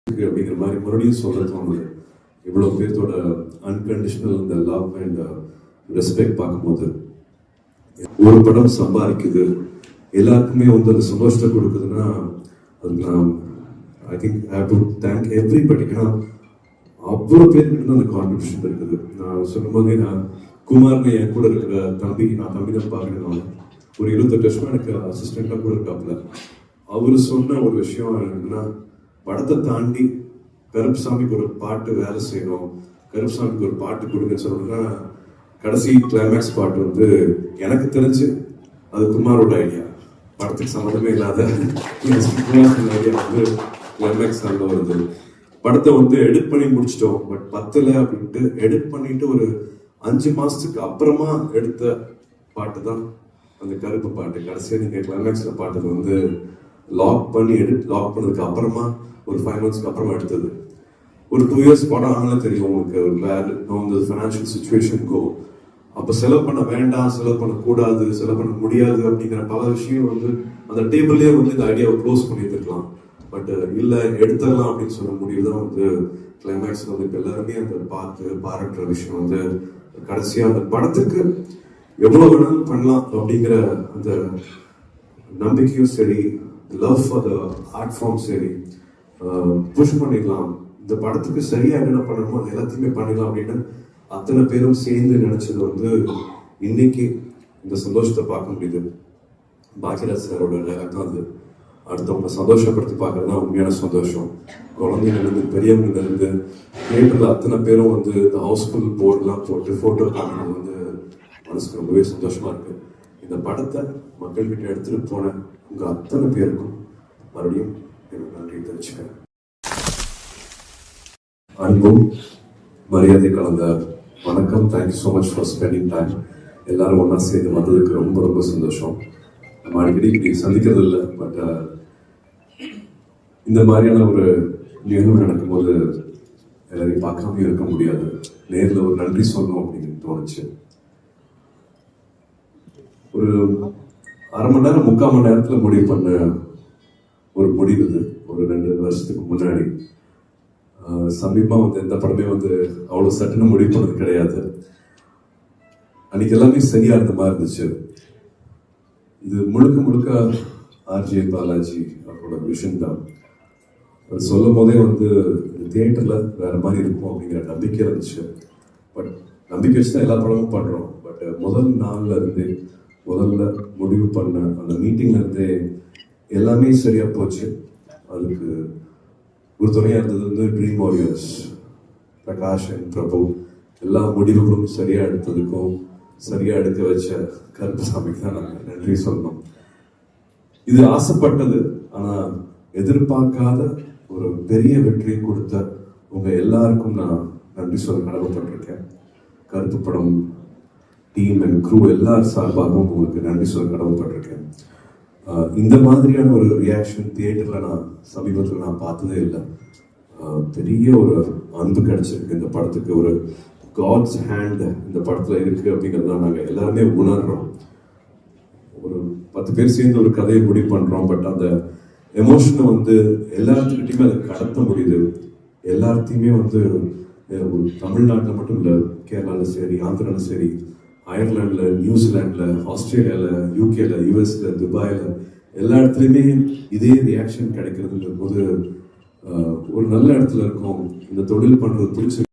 அப்படிங்கிற மாதிரி மறுபடியும் சொல்ல தோணுது. இவ்வளோ பேர்த்தோட அன்கண்டிஷனல் இந்த லவ் அண்ட் ரெஸ்பெக்ட் பார்க்கும்போது ஒரு படம் சம்பாதிக்குது, எல்லாருக்குமே வந்து அந்த சந்தோஷத்தை கொடுக்குதுன்னா அதுக்கு நான் I think I have to thank everybody. ஏன்னா அவ்வளோ பேர்கிட்ட அந்த கான்ட்ரிபியூஷன் இருக்குது. நான் சொல்லும்போதே நான் குமார்னு என் கூட இருக்கிற தம்பி, நான் தம்பி தான் பார்க்குறேன். ஒரு 28 வருஷமா எனக்கு அசிஸ்டண்டாக கூட இருக்காப்புல. அவர் சொன்ன ஒரு விஷயம் என்னன்னா, படத்தை தாண்டி கருப்புசாமிக்கு ஒரு பாட்டு வேலை செய்யணும், கருப்புசாமிக்கு ஒரு பாட்டு கொடுங்கன்னு சொன்னா கடைசி கிளைமேக்ஸ் பாட்டு வந்து எனக்கு தெரிஞ்சு அது குமாரோட ஐடியா. படத்துக்கு சம்மந்தமே இல்லாத ஐடியா வந்து கிளைமேக்ஸ் அந்த வருது. படத்தை வந்து எடிட் பண்ணி முடிச்சிட்டோம், பட் பத்தலை அப்படின்ட்டு எடிட் பண்ணிட்டு ஒரு 5 மாசத்துக்கு அப்புறமா எடுத்த பாட்டு தான் அந்த கருப்பு பாட்டு. கடைசியாக நீங்கள் கிளைமேக்ஸ்ல பாட்டது வந்து லாக் பண்ணி லாக் பண்ணதுக்கு அப்புறமா ஒரு 5 monthsக்கு அப்புறமா எடுத்தது. ஒரு 2 years படம் ஆனாலும் தெரியும் உங்களுக்கு வேறு இந்த ஃபினான்ஷியல் சுச்சுவேஷனுக்கோ அப்போ செலவு பண்ண வேண்டாம், செலவு பண்ணக்கூடாது, செலவு பண்ண முடியாது அப்படிங்கிற பல விஷயம் வந்து அந்த டேபிள்லேயே வந்து இந்த ஐடியாவை க்ளோஸ் பண்ணியிருக்கலாம். பட் இல்லை எடுத்துடலாம் அப்படின்னு சொல்ல முடிவு தான் வந்து கிளைமேக்ஸ் வந்து இப்போ எல்லாருமே அந்த பாராட்டுற விஷயம் வந்து கடைசியாக அந்த படத்துக்கு எவ்வளோ வேணாலும் பண்ணலாம் அப்படிங்கிற அந்த நம்பிக்கையும் சரி, love for the art form சரி, புஷ் பண்ணிடலாம், இந்த படத்துக்கு சரியா என்னென்ன பண்ணணுமோ அது எல்லாத்தையுமே பண்ணிடலாம் அப்படின்னு அத்தனை பேரும் சேர்ந்து நினைச்சது வந்து இன்னைக்கு இந்த சந்தோஷத்தை பார்க்க முடியுது. பாக்கியராஜ் சாரோட டைலாக் தான் அது. அடுத்தவங்க சந்தோஷப்படுத்தி பார்க்கறது தான் உண்மையான சந்தோஷம். குழந்தைங்கலேருந்து பெரியவங்கலேருந்து தியேட்டரில் அத்தனை பேரும் வந்து இந்த ஹவுஸ்ஃபுல் போர்டெலாம் போட்டு ஃபோட்டோ காமிக்கிறது வந்து மனசுக்கு ரொம்பவே சந்தோஷமா இருக்கு. இந்த படத்தை மக்கள்கிட்ட எடுத்துட்டு போன உங்க அத்தனை பேருக்கும் மறுபடியும் எனக்கு நன்றி தெரிவிச்சுக்கிறேன். அன்பும் மரியாதை கலந்த வணக்கம். Thank you so much for spending time. எல்லாரும் ஒன்றா சேர்ந்து வந்ததுக்கு ரொம்ப ரொம்ப சந்தோஷம். நம்ம அடிக்கடி இப்படி சந்திக்கிறது இல்லை, பட் இந்த மாதிரியான ஒரு நிகழ்வு நடக்கும்போது எல்லாரையும் பார்க்காம இருக்க முடியாது. நேரில் ஒரு நன்றி சொல்லணும் அப்படின்னு தோணுச்சு. ஒரு 1/2 மணி நேரம் 3/4 மணி நேரத்தில் முடிவு பண்ண ஒரு முடிவு இது. ஒரு 2 வருஷத்துக்கு முன்னாடி சமீபமாக வந்து எந்த படமே வந்து அவ்வளோ சட்டுன்னு முடிவு பண்ணது கிடையாது. அன்னைக்கு எல்லாமே சரியா இருந்த மாதிரி இருந்துச்சு. இது முழுக்க முழுக்க ஆர்ஜே பாலாஜி அவரோட விஷன் தான். அது சொல்லும் போதே வந்து தியேட்டரில் வேற மாதிரி இருக்கும் அப்படிங்கிற நம்பிக்கை இருந்துச்சு. பட் நம்பிக்கை வச்சு தான் எல்லா படமும் பண்ணுறோம். பட் முதல் நாள்ல இருந்து முதல்ல முடிவு பண்ண அந்த மீட்டிங்ல இருந்தே எல்லாமே சரியா போச்சு. அதுக்கு ஒரு துணையா இருந்தது வந்து ட்ரீம் வாரியர்ஸ், பிரகாஷ் அண்ட் பிரபு. எல்லா முடிவுகளும் சரியா எடுத்ததுக்கும் சரியா எடுக்க வச்ச கருப்புசாமிக்கு தான் நாங்கள் நன்றி சொல்லணும். இது ஆசைப்பட்டது, ஆனா எதிர்பார்க்காத ஒரு பெரிய வெற்றியை கொடுத்த உங்க எல்லாருக்கும் நான் நன்றி சொல்ல கடமைப்பட்டிருக்கேன். கருப்பு படம் டீம் அண்ட் க்ரூ எல்லார் சார்பாகவும் உங்களுக்கு நன்றி சொல்ல கடமைப்பட்டிருக்கேன். இந்த மாதிரியான ஒரு ரியாக்ஷன் தியேட்டரில் நான் சமீபத்தில் நான் பார்த்ததே இல்லை. பெரிய ஒரு அன்பு கிடைச்சிருக்கு இந்த படத்துக்கு. ஒரு காட்ஸ் ஹேண்ட் இந்த படத்தில் இருக்குது அப்படிங்கிறத நாங்கள் எல்லாருமே உணர்றோம். ஒரு 10 பேர் சேர்ந்து ஒரு கதையை முடிவு பண்ணுறோம். பட் அந்த எமோஷனை வந்து எல்லாத்துக்கிட்டையுமே அதை கடத்த முடியுது. எல்லாத்தையுமே வந்து தமிழ்நாட்டில் மட்டும் இல்லை, கேரளாவில் சரி, ஆந்திராவில் சரி, அயர்லாண்டில், நியூசிலாண்டில், ஆஸ்திரேலியாவில், யூகேல, யூஎஸ்ல, துபாயில் எல்லா இடத்துலையுமே இதே ரியாக்ஷன் கிடைக்கிறதுன்ற போது ஒரு நல்ல இடத்துல இருக்கும். இந்த தொழில் பண்ணுறது பிடிச்சி